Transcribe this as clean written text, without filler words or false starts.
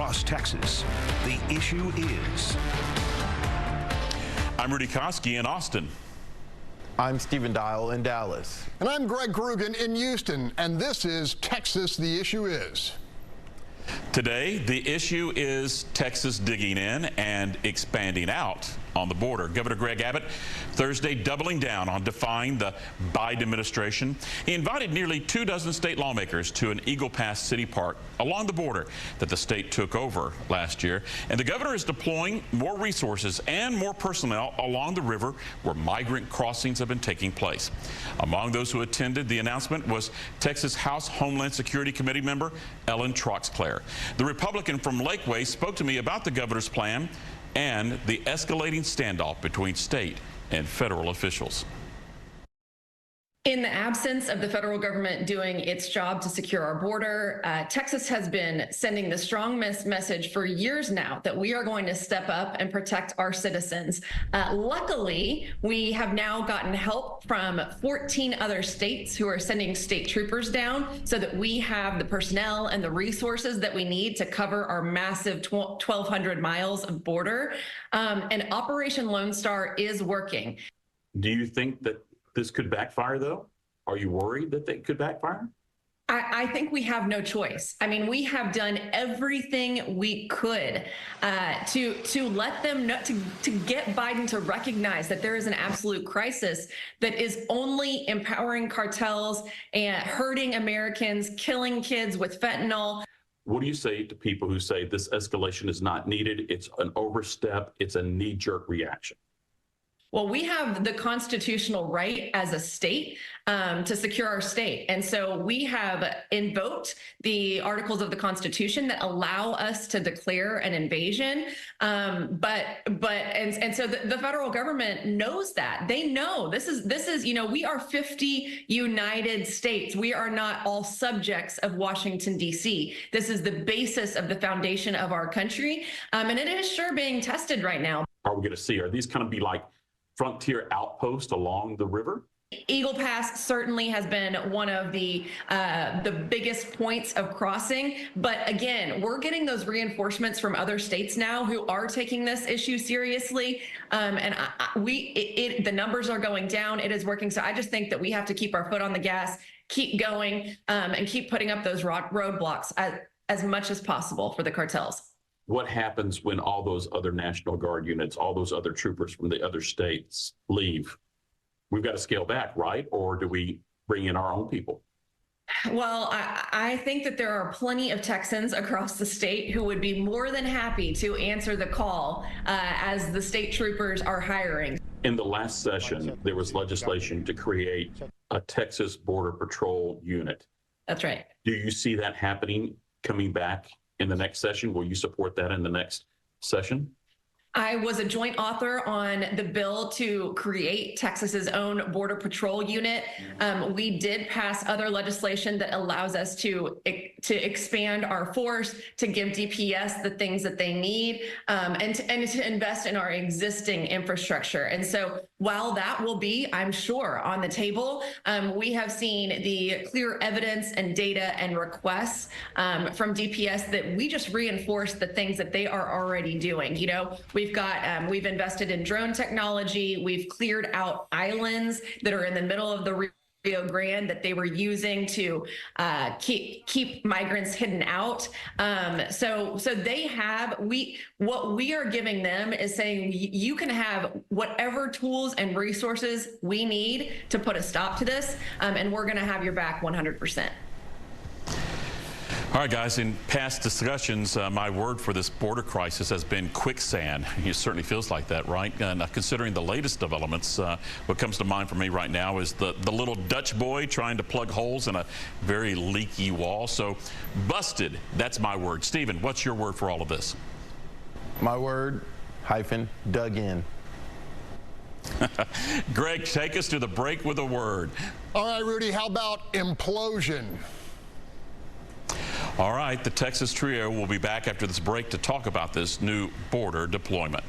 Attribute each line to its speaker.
Speaker 1: across Texas. The issue is.
Speaker 2: I'm Rudy Koski in Austin.
Speaker 3: I'm Stephen Dial in Dallas.
Speaker 4: And I'm Greg Krugen in Houston. And this is Texas, the issue is.
Speaker 2: Today, the issue is Texas digging in and expanding out on the border. Governor Greg Abbott Thursday doubling down on defying the Biden administration. He invited nearly 24 state lawmakers to an Eagle Pass City Park along the border that the state took over last year. And the governor is deploying more resources and more personnel along the river where migrant crossings have been taking place. Among those who attended the announcement was Texas House Homeland Security Committee member Ellen Troxclair. The Republican from Lakeway spoke to me about the governor's plan and the escalating standoff between state and federal officials.
Speaker 5: In the absence of the federal government doing its job to secure our border, Texas has been sending the strong message for years now that we are going to step up and protect our citizens. Luckily, we have now gotten help from 14 other states who are sending state troopers down so that we have the personnel and the resources that we need to cover our massive 1,200 miles of border. And Operation Lone Star is working.
Speaker 2: Do you think that this could backfire, though? Are you worried that they could backfire?
Speaker 5: I think we have no choice. I mean, we have done everything we could to let them know, to get Biden to recognize that there is an absolute crisis that is only empowering cartels and hurting Americans, killing kids with fentanyl.
Speaker 2: What do you say to people who say this escalation is not needed? It's an overstep. It's a knee-jerk reaction.
Speaker 5: Well, we have the constitutional right as a state to secure our state. And so we have invoked the articles of the Constitution that allow us to declare an invasion. So the federal government knows that. They know this is, you know, we are 50 united states. We are not all subjects of Washington, D.C. This is the basis of the foundation of our country. And it is sure being tested right now.
Speaker 2: Are we going to see, are these going to be like frontier outpost along the river?
Speaker 5: Eagle Pass certainly has been one of the biggest points of crossing. But again, we're getting those reinforcements from other states now who are taking this issue seriously. The numbers are going down. It is working. So I just think that we have to keep our foot on the gas, keep going, and keep putting up those roadblocks as much as possible for the cartels.
Speaker 2: What happens when all those other National Guard units, all those other troopers from the other states leave? We've got to scale back, right? Or do we bring in our own people?
Speaker 5: Well, I think that there are plenty of Texans across the state who would be more than happy to answer the call as the state troopers are hiring.
Speaker 2: In the last session, there was legislation to create a Texas Border Patrol unit.
Speaker 5: That's right.
Speaker 2: Do you see that happening, coming back in the next session? Will you support that in the next session?
Speaker 5: I was a joint author on the bill to create Texas's own Border Patrol unit. We did pass other legislation that allows us to expand our force, to give DPS the things that they need, and to invest in our existing infrastructure. And so while that will be, I'm sure, on the table, we have seen the clear evidence and data and requests from DPS that we just reinforce the things that they are already doing. You know, we've invested in drone technology. We've cleared out islands that are in the middle of the Rio Grande that they were using to keep migrants hidden out. So they have, what we are giving them is saying you can have whatever tools and resources we need to put a stop to this, and we're going to have your back 100%.
Speaker 2: All right, guys, in past discussions, my word for this border crisis has been quicksand. It certainly feels like that, right? And considering the latest developments, what comes to mind for me right now is the little Dutch boy trying to plug holes in a very leaky wall. So busted, that's my word. Stephen, what's your word for all of this?
Speaker 3: My word, dug in.
Speaker 2: Greg, take us to the break with a word.
Speaker 4: All right, Rudy, how about implosion?
Speaker 2: All right, the Texas Trio will be back after this break to talk about this new border deployment.